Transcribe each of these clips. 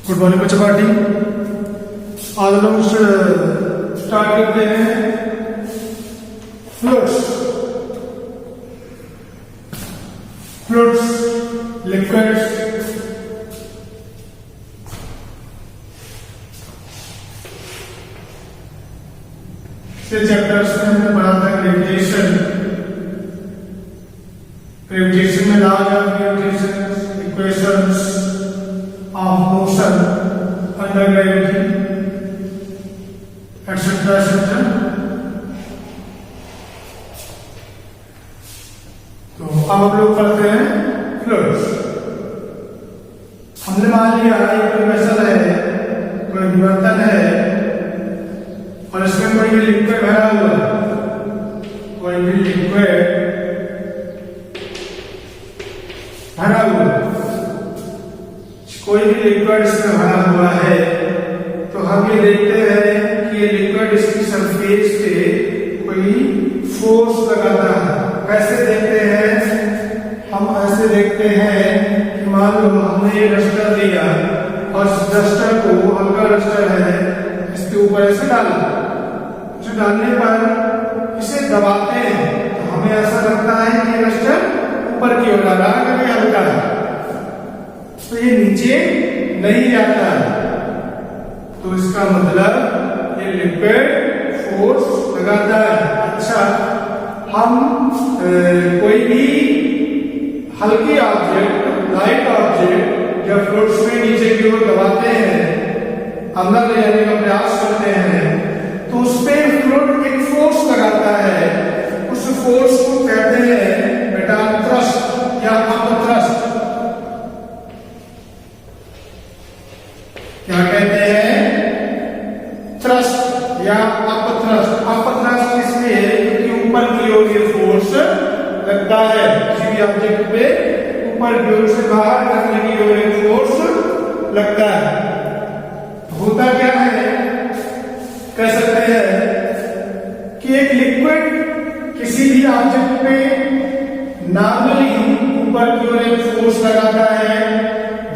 Good morning बच्चा party. आज लोग स्टार्ट करते हैं फ्लूइड्स। लिक्विड्स, से चैप्टर्स में हमने पढ़ा था ग्रेविटेशन में laws of gravitation, equations of motion under gravity, etc. etc. तो अब हम लोग पढ़ते हैं फ्लूइड्स। हमने मान लिया कोई वेसल है, कोई बर्तन है और इसमें कोई भी लिक्विड भरा हुआ है, कोई भी लिक्विड भरा हुआ है, कोई भी लिक्विड इसमें भरा हुआ है, तो हम ये देखते हैं कि ये लिक्विड इसकी सरफेस पे कोई फोर्स लगाता है। कैसे देखते हैं? हम ऐसे देखते हैं कि मान लो हमने ये डस्टर लिया और इस डस्टर को, हल्का डस्टर है, इसके ऊपर ऐसे डाला। इसे डालने पर इसे दबाते हैं तो हमें ऐसा लगता है कि ये डस्टर ऊपर की ओर आ रहा है, कभी हल्का है, तो ये नीचे नहीं जाता है। तो इसका मतलब ये लिक्विड फोर्स लगाता है। अच्छा, हम कोई भी हल्की ऑब्जेक्ट, लाइट ऑब्जेक्ट जब फ्लूइड्स में नीचे की ओर दबाते हैं, अंदर ले जाने का प्रयास करते हैं, तो उस पर फ्लूइड एक फोर्स लगाता है। उस फोर्स को कहते हैं बेटा थ्रस्ट या अपथ्रस्ट। क्या कहते हैं? थ्रस्ट या अपथ्रस्ट। अपथ्रस्ट इसलिए क्योंकि ऊपर की ओर ये फोर्स लगता है, किसी भी ऑब्जेक्ट पे ऊपर की ओर से बाहर करने की ओर एक फोर्स लगता है। होता क्या है, कह सकते हैं कि एक लिक्विड किसी भी ऑब्जेक्ट पे नॉर्मली ऊपर की ओर एक फोर्स लगाता है,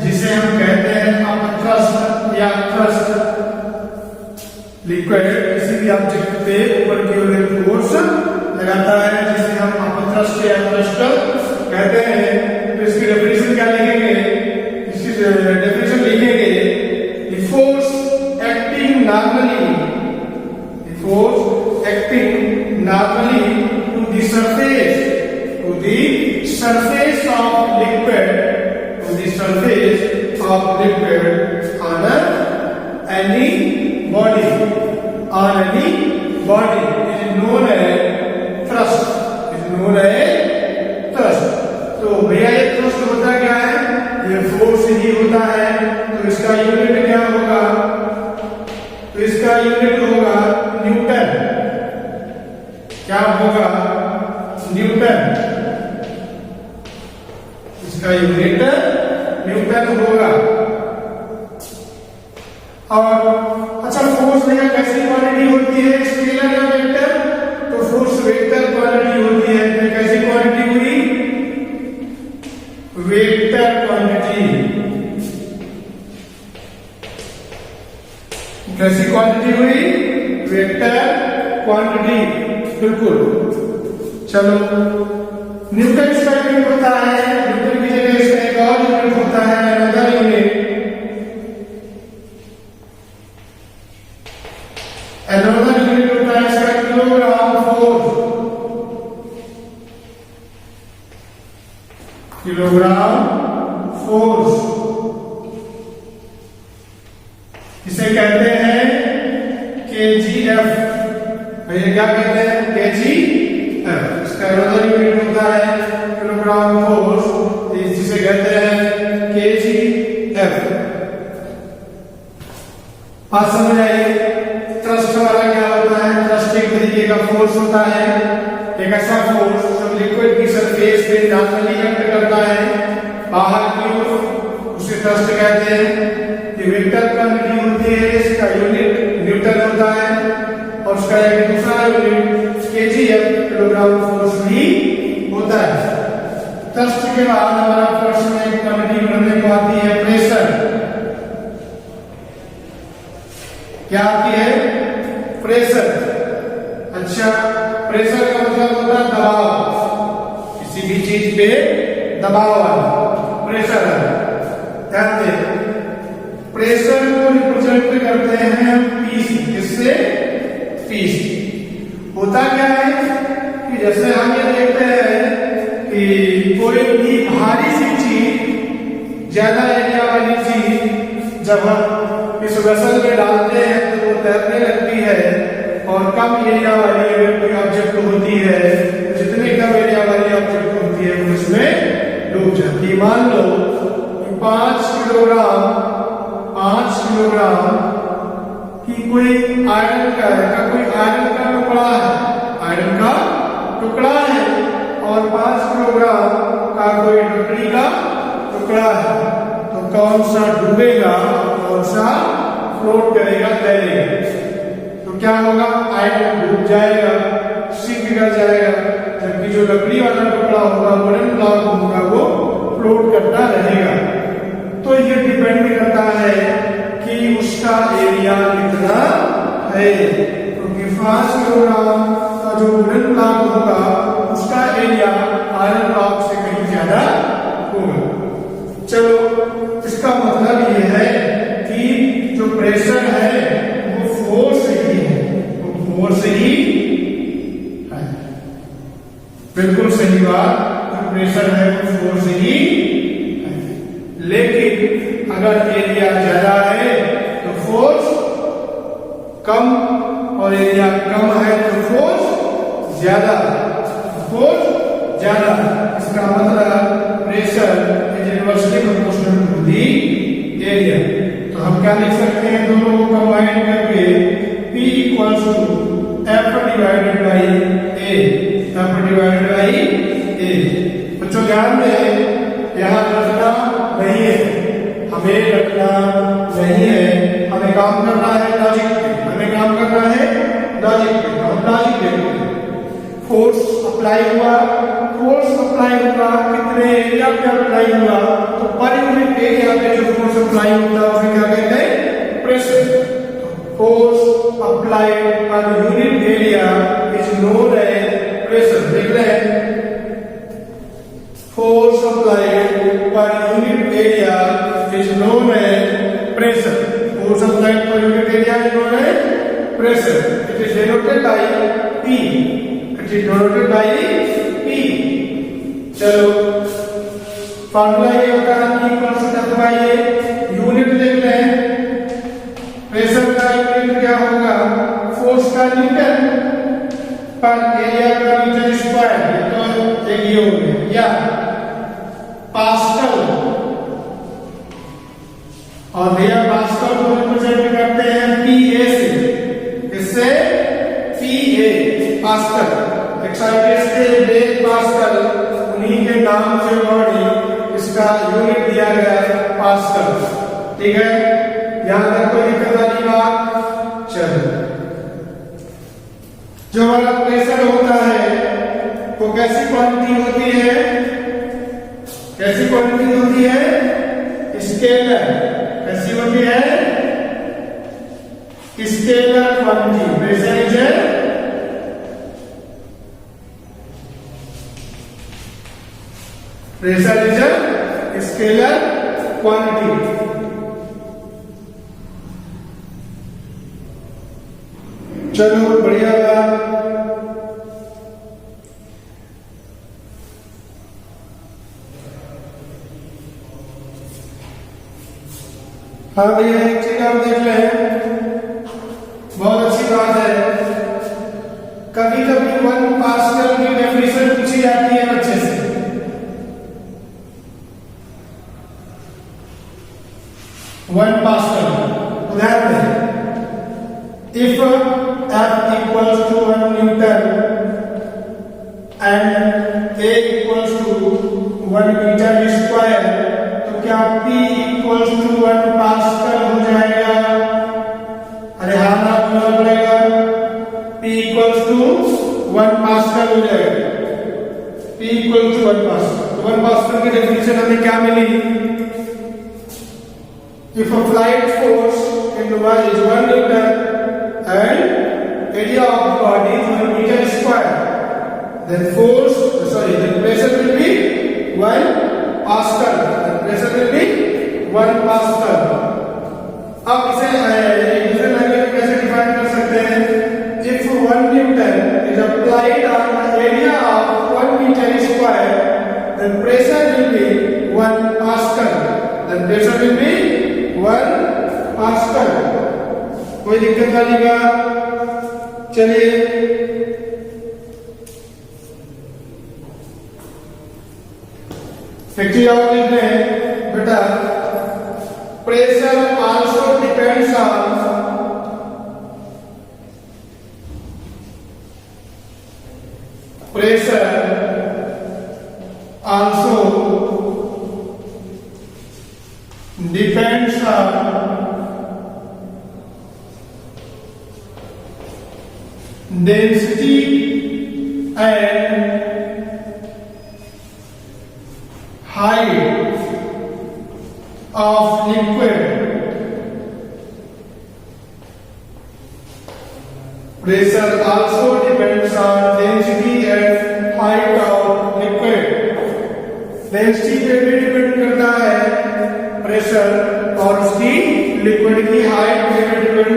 जिसे हम कहते हैं अपथ्रस्ट या थ्रस्ट। लिक्विड किसी भी ऑब्जेक्ट पे ऊपर की ओर एक फोर्स लगाता है, जिसे हम अपथ्रस्ट या थ्रस्ट कहते हैं। तो इसकी डेफिनेशन क्या लिखेंगे? इसकी डेफिनेशन लिखेंगे, the force acting normally, the force acting normally to the surface of liquid, to the surface of liquid on any body is known as thrust, तो भैया ये thrust होता क्या है? ये फोर्स ही होता है। तो इसका यूनिट क्या होगा? तो इसका यूनिट होगा न्यूटन। क्या होगा? न्यूटन। इसका यूनिट न्यूटन होगा। और अच्छा, फोर्स भैया कैसी क्वांटिटी होती है? स्केलर या वेक्टर? तो फोर्स वेक्टर क्वांटिटी होती है। तो कैसी क्वांटिटी हुई? Vector quantity. कैसी क्वांटिटी हुई? Vector quantity. बिल्कुल। चलो, न्यूटन इसका यूनिट होता है। न्यूटन की जगह इसका एक और यूनिट होता है, अनदर यूनिट। अनदर यूनिट होता है इसका किलोग्राम फोर्स। इसे कहते हैं kgf। भैया क्या कहते हैं? kgf। इसका अनदर यूनिट होता है किलोग्राम फोर्स, जिसे कहते हैं kgf। बात समझ आई? थ्रस्ट वाला क्या होता है? थ्रस्ट एक तरीके का फोर्स होता है, एक ऐसा फोर्स जो लिक्विड की सरफेस पे नॉर्मली एक्ट करता है बाहर की ओर, उसे थ्रस्ट कहते हैं। ये वेक्टर क्वांटिटी होती है, इसका यूनिट न्यूटन होता है और उसका एक दूसरा यूनिट kgf, किलोग्राम फोर्स भी होता है। थ्रस्ट के बाद हमारा प्रश्न में एक क्वांटिटी बनने को आती है प्रेशर। होता है दबाव, किसी भी चीज पे दबाव आना, प्रेशर आना। ध्यान दें, प्रेशर को रिप्रेजेंट करते हैं पी से, किससे? पी से। होता क्या है कि जैसे हम ये देखते हैं कि कोई भी भारी सी चीज, ज्यादा एरिया वाली चीज जब हम इस वेसल में डालते हैं तो वो तैरने लगती है, और कम एरिया वाली अगर कोई ऑब्जेक्ट होती है, जितने कम एरिया वाली ऑब्जेक्ट होती है वो इसमें डूब जाती है। मान लो 5 किलोग्राम की कोई आयरन का टुकड़ा है, आयरन का टुकड़ा है, और 5 किलोग्राम का कोई लकड़ी का टुकड़ा है, तो कौन सा डूबेगा, कौन सा फ्लोट करेगा, तैरेगा? तो क्या होगा? आयरन डूब जाएगा, सिंक कर जाएगा, जबकि जो लकड़ी वाला टुकड़ा होगा, वुडन ब्लॉक होगा, वो फ्लोट करता रहेगा। तो ये डिपेंड करता है कि उसका एरिया कितना है, क्योंकि 5 किलोग्राम का जो वुडन ब्लॉक होगा उसका एरिया आयरन ब्लॉक से कहीं ज्यादा होगा। चलो, इसका मतलब ये है कि जो प्रेशर है वो फोर्स ही है, वो फोर्स ही है। बिल्कुल सही बात, जो प्रेशर है वो फोर्स ही है। लेकिन अगर एरिया ज्यादा है तो फोर्स कम, और एरिया कम है तो फोर्स ज्यादा, फोर्स ज्यादा। इसका मतलब pressure is inversely proportional to the area. तो हम क्या लिख सकते हैं, दोनों को कंबाइन करके P equals to F divided by A, F divided by A। बच्चों ध्यान दें, यहाँ रखना नहीं है, हमें रखना नहीं है, हमें काम करना है लॉजिक पे, हमें काम करना है लॉजिक पे। हम लॉजिक देखते हैं, फोर्स अप्लाई हुआ, कितने एरिया पे अप्लाई हुआ, तो पर यूनिट एरिया पे जो फोर्स अप्लाई होता है उसे क्या कहते हैं? Pressure. Force applied per unit area is known as pressure. देख रहे हैं, force applied per unit area is known as pressure. Force applied per unit area is known as pressure. It is denoted by P, it is denoted by P। चलो, formula ये होता है कि unit देख रहे हैं, प्रेशर का unit क्या होगा? फोर्स का न्यूटन पर एरिया का मीटर स्क्वायर, तो एक ये हो गया, या पास्कल। और भैया पास्कल को रिप्रेजेंट करते हैं PA से, इससे PA पास्कल, एक्साइटेड पास्कल, उन्हीं के नाम से बॉडी, इसका यूनिट दिया गया है पास्कल। ठीक है, यहां तक कोई दिक्कत वाली बात? चलो, जो हमारा प्रेशर होता है वो कैसी क्वांटिटी होती है? कैसी क्वांटिटी होती है? स्केलर। कैसी होती है? Scalar quantity. Pressure is a scalar quantity। चलो, बढ़िया बात। हाँ भैया, एक चीज आप देख रहे हैं, बहुत अच्छी बात है। कभी कभी 1 पास्कल की डेफिनेशन पूछी जाती है बच्चे से। 1 पास्कल, ध्यान दें, if F equals to 1 Newton and A equals to 1 meter square, तो क्या P equals to 1 पास्कल हो जाएगा? अरे हाँ ना बोलना पड़ेगा, P equals to 1 पास्कल हो जाएगा। P equals to 1 pascal. 1 pascal की डेफिनेशन हमें क्या मिली? If applied force into is 1 Newton and area of the body is 1 meter square, then the pressure will be 1 Pascal. The pressure will be 1 Pascal. अब इसे दूसरे language में कैसे define कर सकते हैं? If 1 Newton is applied on the area of 1 meter square, then pressure will be 1 Pascal. Then pressure will be 1 Pascal. कोई दिक्कत वाली बात? चलिए एक चीज और लिख रहे हैं बेटा, pressure also depends on pressure also depends on density and height of liquid. Pressure also depends on density and height of liquid. Density पे भी डिपेंड करता है प्रेशर, और उसकी लिक्विड की हाइट पे भी डिपेंड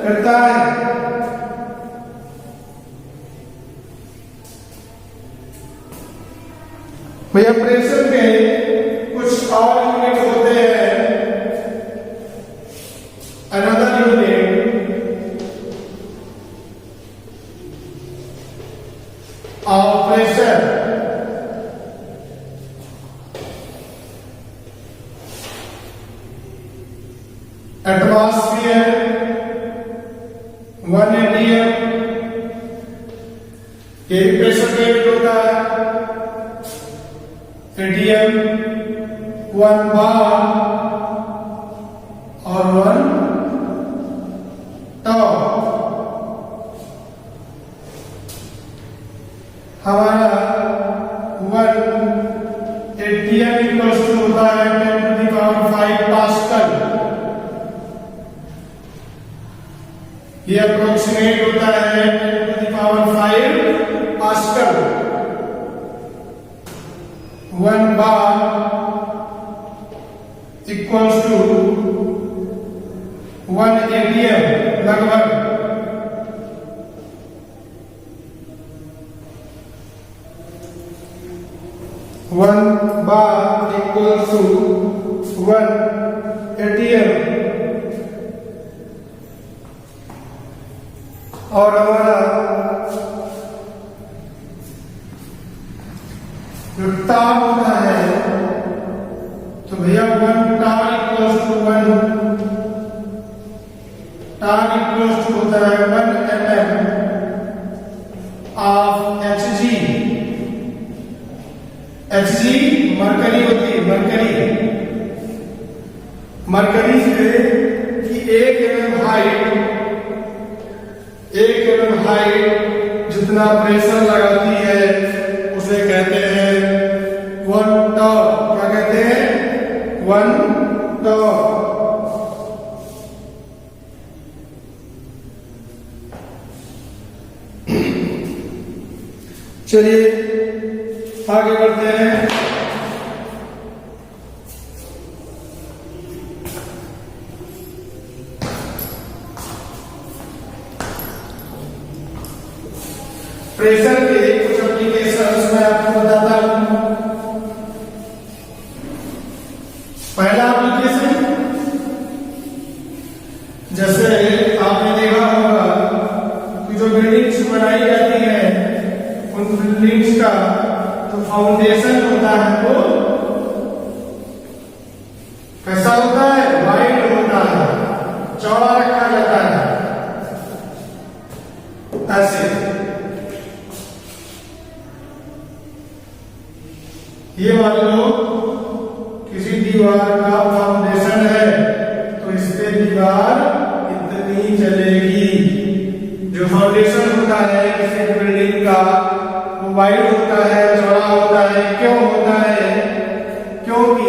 करता है। भैया प्रेशर के कुछ और यूनिट होते हैं। Another unit of pressure atmosphere 1 atm, ये भी प्रेशर का यूनिट होता है। atm 1 bar और 1 tau। हमारा 1 atm इक्वल्स टू होता है 10⁵ पास्कल। ये अप्रोक्सीमेट होता है 10⁵ pascal. 1 bar equals to 1 atm लगभग। One bar equal to 1 atm। और हमारा जो टाव होता है, तो भैया 1 torr equal to 1 torr equal to होता है 1 mm of Hg। Hg mercury होती है, मरकरी से कि 1 mm हाइट जितना प्रेशर लगाती है उसे कहते हैं 1 टॉ। क्या कहते हैं? 1 टॉ। चलिए आगे बढ़ते हैं। प्रेशर के कुछ एप्लीकेशंस मैं आपको बताता हूं। पहला एप्लीकेशन, जैसे आपने देखा होगा कि जो बिल्डिंग्स बनाई जाती है उन बिल्डिंग्स का जो फाउंडेशन होता है वो कैसा होता है? वाइड होता है, चौड़ा रखा जाता है। ऐसे ये मान लो किसी दीवार का फाउंडेशन है तो इस पे दीवार इतनी चलेगी। जो फाउंडेशन होता है किसी बिल्डिंग का वो वाइड होता है, चौड़ा होता है। क्यों होता है? क्योंकि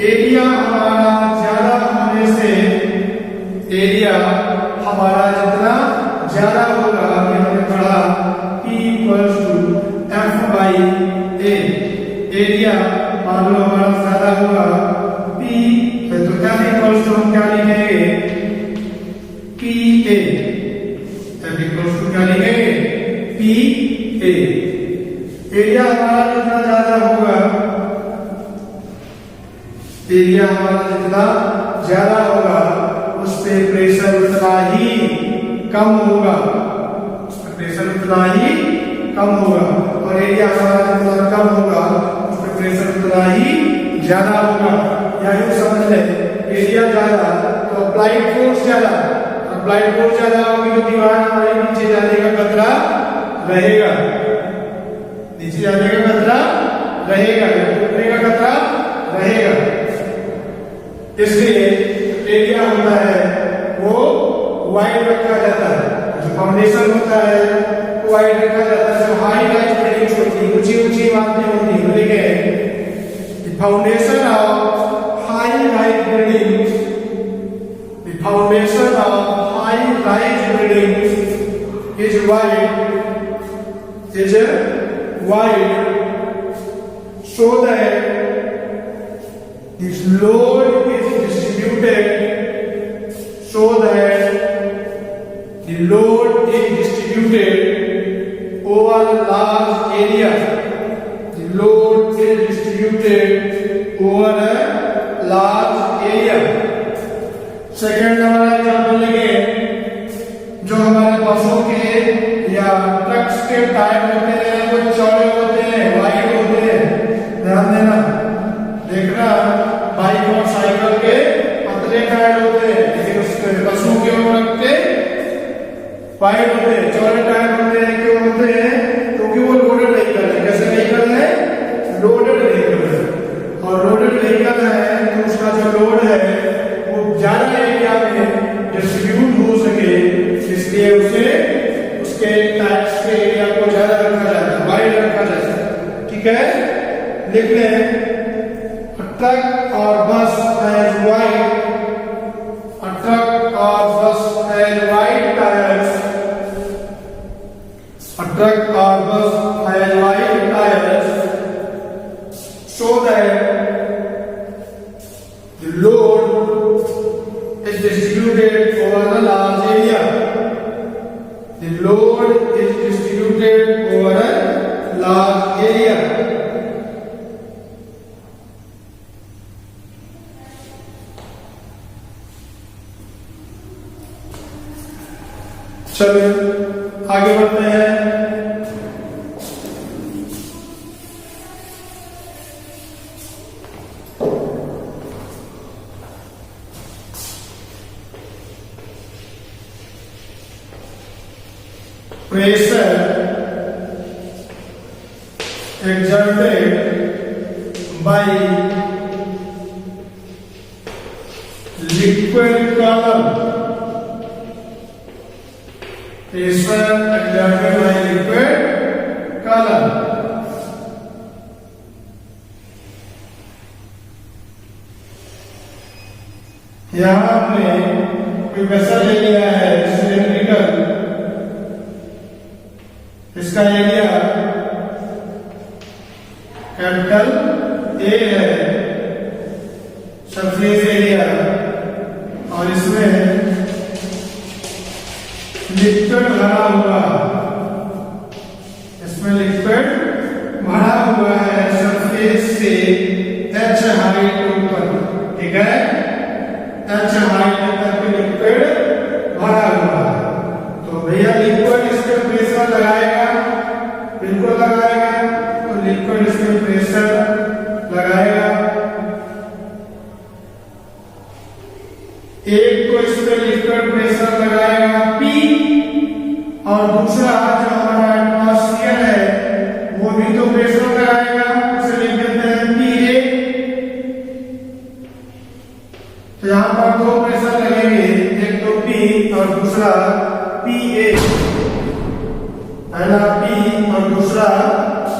एरिया हमारा ज्यादा होने से, एरिया हमारा जितना ज्यादा होगा, हमने पढ़ा P = ए। एरिया मान लो हमारा ज्यादा होगा पी, तो एफ इक्वल्स टू हम क्या लिखेंगे P A. F equals to क्या लिखेंगे पी ए। एरिया हमारा जितना ज्यादा होगा, एरिया हमारा जितना ज्यादा होगा उस पे प्रेशर उतना ही कम होगा, उस पे प्रेशर उतना ही कम होगा। और एरिया हमारा जितना कम होगा उस पे प्रेशर उतना ही ज्यादा होगा। या यूं समझ ले, एरिया ज्यादा तो अप्लाइड फोर्स ज्यादा, अप्लाइड फोर्स ज्यादा होगी तो दीवार हमारे नीचे जाने का खतरा रहेगा, नीचे जाने का खतरा रहेगा, टूटने का खतरा रहेगा। इसलिए एरिया होता है वो वाइड रखा जाता है, जो फाउंडेशन होता है वो वाइड रखा जाता है। जो हाई राइज बिल्डिंग्स होती है, ऊंची ऊंची इमारतें होती है, लेकिन foundation of high rise buildings, the foundation of high rise buildings is wide, so that this load is distributed, so that the load is distributed over a large area. The load is distributed over a large area. Second हमारा example लेंगे, जो हमारे बसों के या trucks के tyre होते हैं वो चौड़े होते हैं, वाइड होते हैं। ध्यान देना, देखना बाइक और साइकिल के पतले टायर होते हैं, लेकिन उसके बसों के ऊपर के वाइड होते हैं, चौड़े टायर होते हैं। क्यों होते हैं? क्योंकि वो लोडेड व्हीकल है। कैसे व्हीकल है? लोडेड व्हीकल है। और लोडेड व्हीकल है तो उसका जो लोड है वो ज्यादा एरिया में डिस्ट्रीब्यूट हो सके, इसलिए उसे उसके टायर्स के एरिया को ज्यादा रखा जाता है, वाइड रखा जाता है। ठीक है, लिख लें, ट्रक और बस has wide, a truck or bus has wide tires, a truck or bus has wide tires, so that the load is distributed over a large area. The load is distributed over a large area. चलिए आगे बढ़ते हैं। Pressure exerted by liquid column. Pressure exerted by liquid column. यहाँ हमने कोई vessel ले लिया है सिलेंड्रिकल, इसका एरिया कैपिटल ए है, सरफेस एरिया, और इसमें लिक्विड भरा हुआ, इसमें लिक्विड भरा हुआ है सरफेस से h हाइट ऊपर। ठीक है, h हाइट तक लिक्विड भरा हुआ है। तो भैया लिक्विड इस पे प्रेशर लगाएगा, बिल्कुल लगाएगा। तो लिक्विड इस पे प्रेशर लगाएगा, एक तो इस पे लिक्विड प्रेशर लगाएगा P, और दूसरा जो हमारा एटमॉस्फेयर है वो भी तो प्रेशर लगाएगा, उसे लिख देते हैं PA। तो यहाँ पर दो प्रेशर लगेंगे, एक तो P और दूसरा PA, पहला P और दूसरा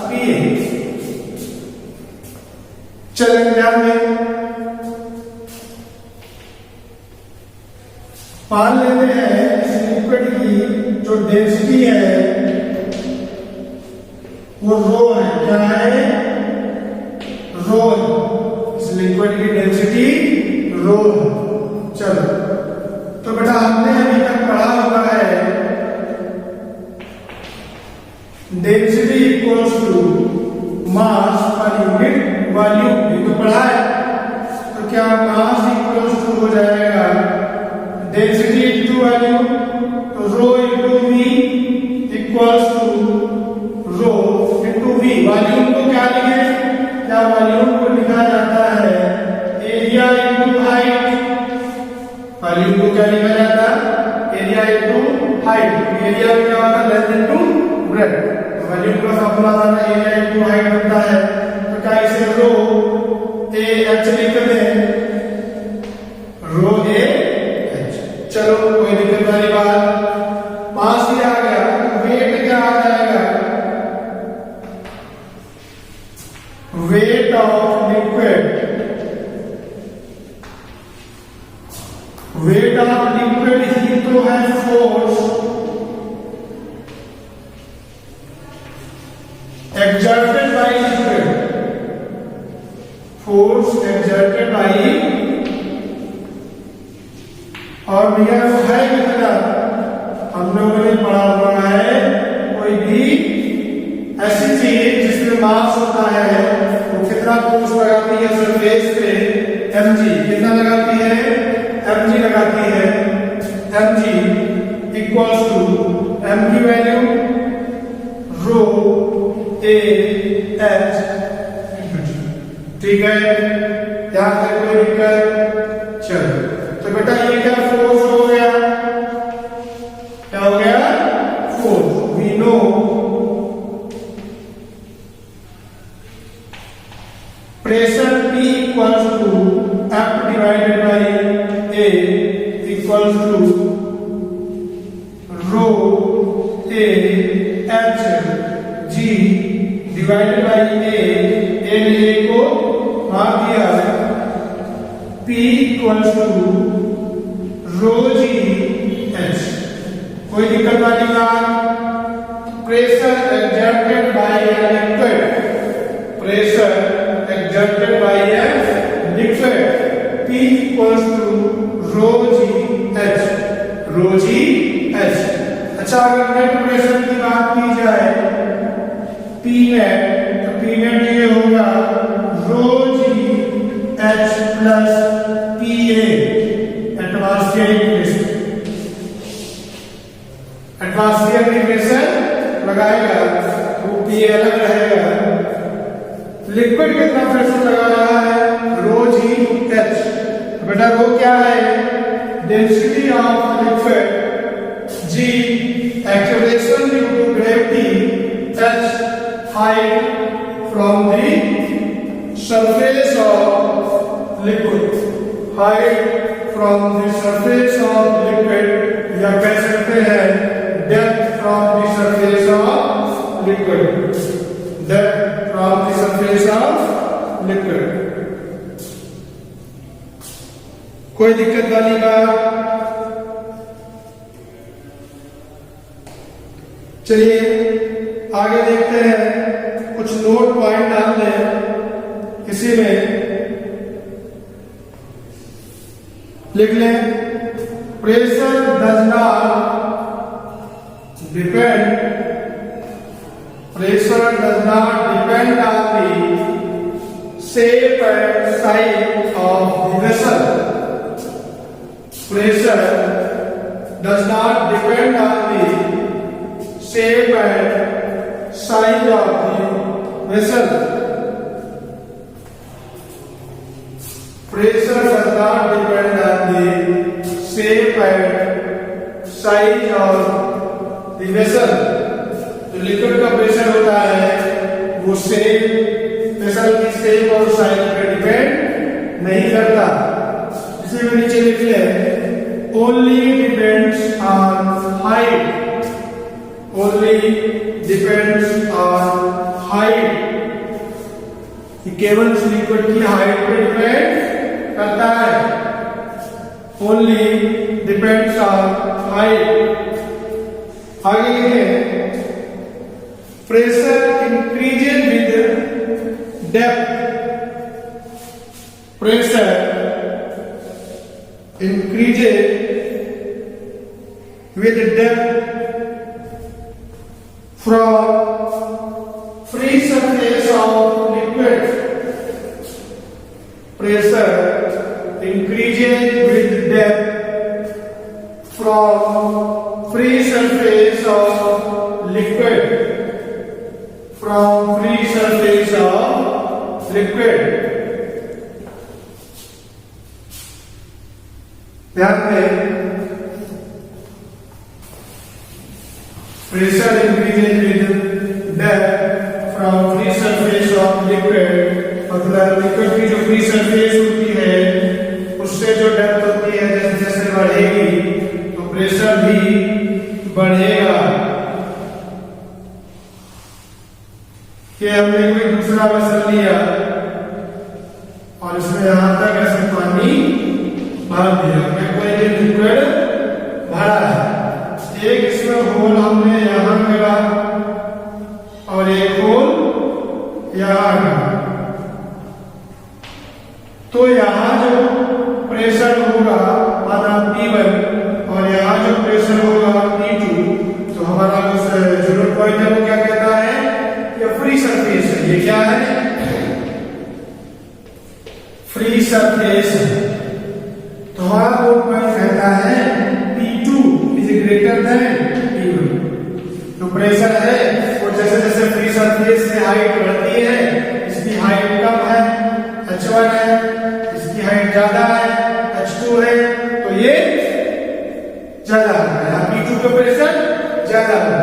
PA। चलें ध्यान में, मान लेते हैं इस लिक्विड की जो डेंसिटी है वो रो है। क्या है? रो है। इस लिक्विड की डेंसिटी रो है। चलो, तो बेटा हमने अभी तक पढ़ा हुआ है density equals to mass per unit volume. ये तो पढ़ा है। तो क्या मास इक्वल्स टू हो जाएगा डेंसिटी इनटू वॉल्यूम, तो rho into v equals to rho into v. Volume को क्या लिखे? क्या वॉल्यूम को लिखा जाता है एरिया इनटू हाइट। वॉल्यूम को क्या लिखा जाता है? Area into height. एरिया क्या होता है? Length into breadth. वॉल्यूम का फॉर्मूला हमारा एरिया इनटू हाइट होता है। तो क्या इसे रो ए एच लिखते हैं? रो ए एच। चलो, कोई दिक्कत वाली बात। मास ही आ गया, वेट क्या आ जाएगा? Weight of liquid. Weight of liquid ही तो है force exerted by liquid, force exerted by, और भैया वो है कितना? हम लोगों ने पढ़ा हुआ है कोई भी ऐसी चीज जिसमें मास होता है वो कितना फोर्स लगाती है सरफेस पे? mg। कितना लगाती है? mg लगाती है। mg इक्वल्स टू m की वैल्यू रो ए एच। ठीक है, ध्यान से, कोई दिक्कत? चलो, तो बेटा ये क्या फोर्स हो गया? क्या हो गया? Force. We know pressure P equals to F divided by A equals to rho A H G divided by A. एन ए को मार दिया है। P equals to rho ji H. कोई दिक्कत वाली बात? Pressure exerted by a liquid, pressure exerted by a liquid, P equals to rho ji H. Rho ji H. अच्छा, अगर नेट प्रेशर की बात की जाए पी नेट, तो पी नेट ये होगा rho ji h plus p a atmospheric pressure. Atmospheric pressure लगाएगा तो पी ए अलग रहेगा। लिक्विड कितना प्रेशर लगा रहा है? रो जी एच। बेटा रो क्या है? Density of liquid. G acceleration due to gravity, h height from the surface of liquid, height from the surface of liquid, या कह सकते हैं depth from the surface of liquid, depth from the surface of liquid। कोई दिक्कत वाली बात? चलिए आगे देखते हैं। कुछ नोट पॉइंट डाल दें इसी में, लिख लें। Pressure does not depend, pressure does not depend on the shape and size of the vessel. Pressure does not depend on the shape and size of the vessel. Pressure does not depend on the shape and size of the vessel. जो liquid का pressure होता है वो shape, vessel की shape और size पर depend नहीं करता। इसे में नीचे लिख ले, only depends on height, only depends on height। केवल लिक्विड की हाइट पे डिपेंड करता है। only depends on height। आगे लिखें, pressure increase pressure increases with depth from free surface of liquid. Pressure increases with depth from free surface of liquid. From free surface of liquid. ध्यान दें, pressure increases with depth from free surface of liquid. मतलब liquid की जो free surface होती है उससे जो depth होती है जैसे जैसे बढ़ेगी तो प्रेशर भी बढ़ेगा। कि हमने कोई दूसरा वेसल लिया और इसमें यहां तक ऐसे पानी भर दिया, कोई लिक्विड भरा है, एक इसमें होल हमने यहां करा और एक होल यहां करा, तो यहां जो प्रेशर होगा माना P1 और यहां जो प्रेशर होगा P2, तो हमारा जो पॉइंट है वो क्या कहता है, ये फ्री सरफेस है। ये क्या है, फ्री सरफेस है। तो हमारा पॉइंट कहता है P2 is greater than P1। तो प्रेशर है और जैसे जैसे फ्री सरफेस से हाइट बढ़ती है, इसकी हाइट कम है, H1 है, इसकी हाइट ज्यादा है, H2 है, तो ये ज्यादा है, P2 का प्रेशर ज्यादा है।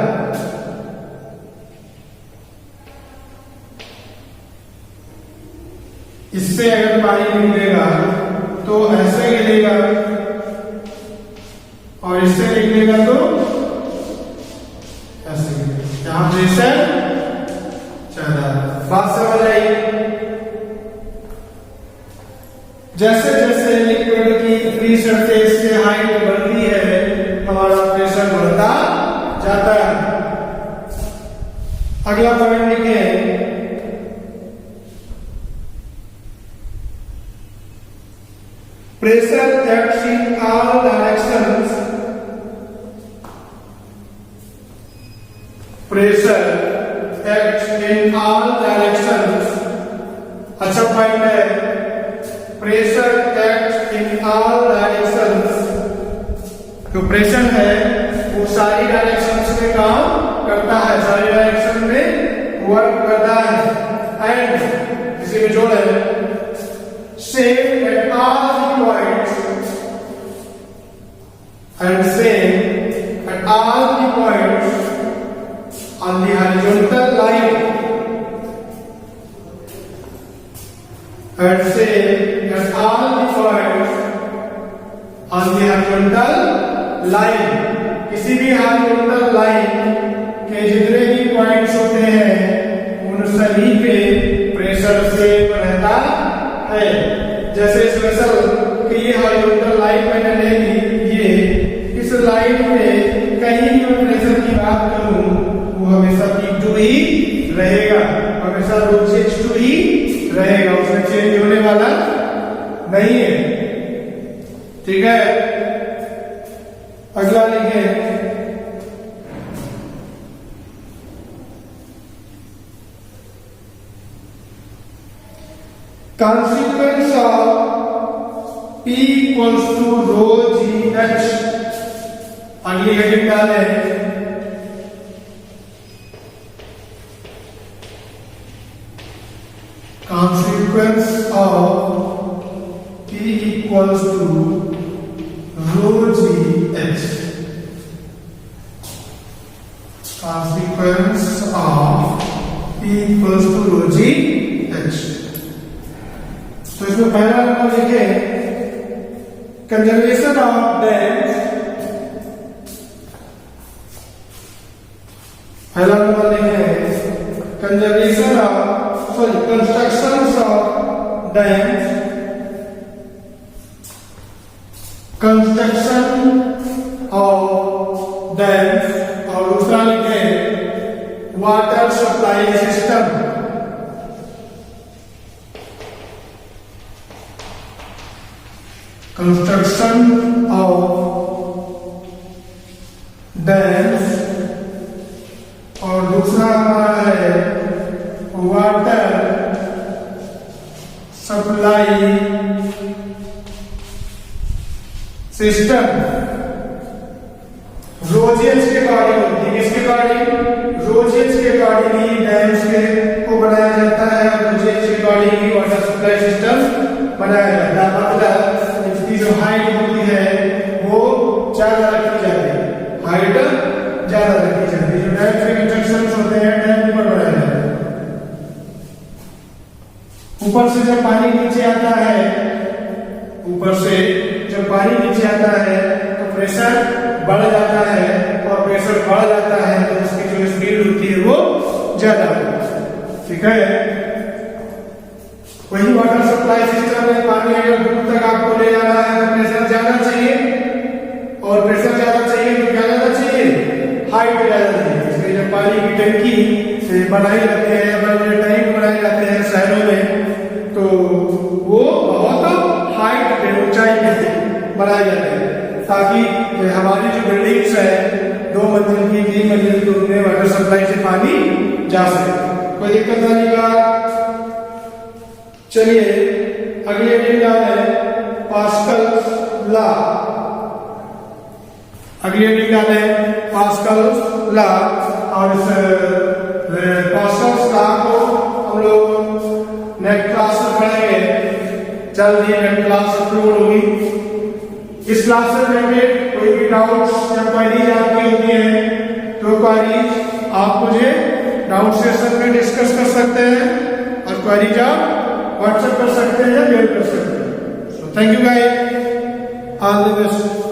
इससे अगर पानी निकलेगा तो ऐसे गिरेगा और इससे निकलेगा तो ऐसे गिरेगा। यहां प्रेशर ज्यादा। बात समझ आई? जैसे जैसे लिक्विड की फ्री सरफेस से हाइट बढ़ती है हमारा प्रेशर बढ़ता जाता है। अगला पॉइंट लिखें, pressure acts in all directions. Pressure acts in all directions. अच्छा पॉइंट है, pressure acts in all directions. जो प्रेशर है वो सारी डायरेक्शंस में काम करता है, सारी डायरेक्शन में वर्क करता है। एंड इसी में जोड़ है, same at all the points and same at all the points on the horizontal line and same at all the points on the horizontal line। किसी भी horizontal line के जितने भी पॉइंट्स होते हैं उन सभी पे प्रेशर सेम रहता है। जैसे इस वेसल कि ये हॉरिजॉन्टल लाइन मैंने ले ली, ये इस लाइन में कहीं भी मैं प्रेशर की बात करूं वो हमेशा P2 ही रहेगा, हमेशा रूप से H2 ही रहेगा, उसमें चेंज होने वाला नहीं है। ठीक है, अगला लिखें, consequence of P equals to rho g h। अगली हेडिंग डालें, consequence of P equals to rho g h। consequence of P equals to rho g h। तो इसमें पहला नंबर लिखें, कंजर्वेशन ऑफ डैम्स। पहला नंबर लिखें, conservation of construction of dams. Construction of dams और दूसरा लिखें, water supply system. Construction of dams, और दूसरा हमारा है वाटर सप्लाई सिस्टम। रोजियर्स के अकॉर्डिंग होती है, किसके अकॉर्डिंग? रोजियर्स के अकॉर्डिंग ही डैम्स के को बनाया जाता है और रोजियर्स के अकॉर्डिंग ही वाटर सप्लाई सिस्टम बनाया जाता है। मतलब इसकी जो हाइट होती है वो ज्यादा रखी जाती है, हाइट ज्यादा रखी जाती है। जो डैम के कंस्ट्रक्शन होते हैं डैम ऊपर बनाए जाते हैं। ऊपर से जब पानी नीचे आता है, ऊपर से जब पानी नीचे आता है तो प्रेशर बढ़ जाता है, और प्रेशर बढ़ जाता है तो उसकी जो स्पीड होती है वो ज्यादा होती है। ठीक है, वही वाटर सप्लाई सिस्टम में पानी अगर दूर तक आपको ले जाना है तो प्रेशर ज्यादा चाहिए, और प्रेशर ज्यादा चाहिए तो क्या ज्यादा चाहिए? हाइट ज्यादा चाहिए। इसलिए जब पानी की टंकी से बनाई जाती है या बड़े टैंक बनाए जाते हैं शहरों में, तो वो बहुत हाइट पे ऊंचाई पे बनाए जाते हैं, ताकि हमारी जो बिल्डिंग्स है 2 मंजिल की 3 मंजिल की, उनमें वाटर सप्लाई से पानी जा सके। कोई दिक्कत नहीं का। चलिए अगले डेटा है पास्कल लॉ। अगले डेटा है पास्कल लॉ, और इस पास्कल लॉ को हम लोग नेक्स्ट क्लास में पढ़ेंगे। जल्दी नेक्स्ट क्लास अपलोड होगी। इस क्लास से रिलेटेड कोई भी डाउट्स या क्वेरीज आपकी होती है तो क्वेरीज आप मुझे डाउट सेशन में डिस्कस कर सकते हैं, और क्वेरीज आप व्हाट्सएप कर सकते हैं या मेल कर सकते हैं। So thank you guys, all the best.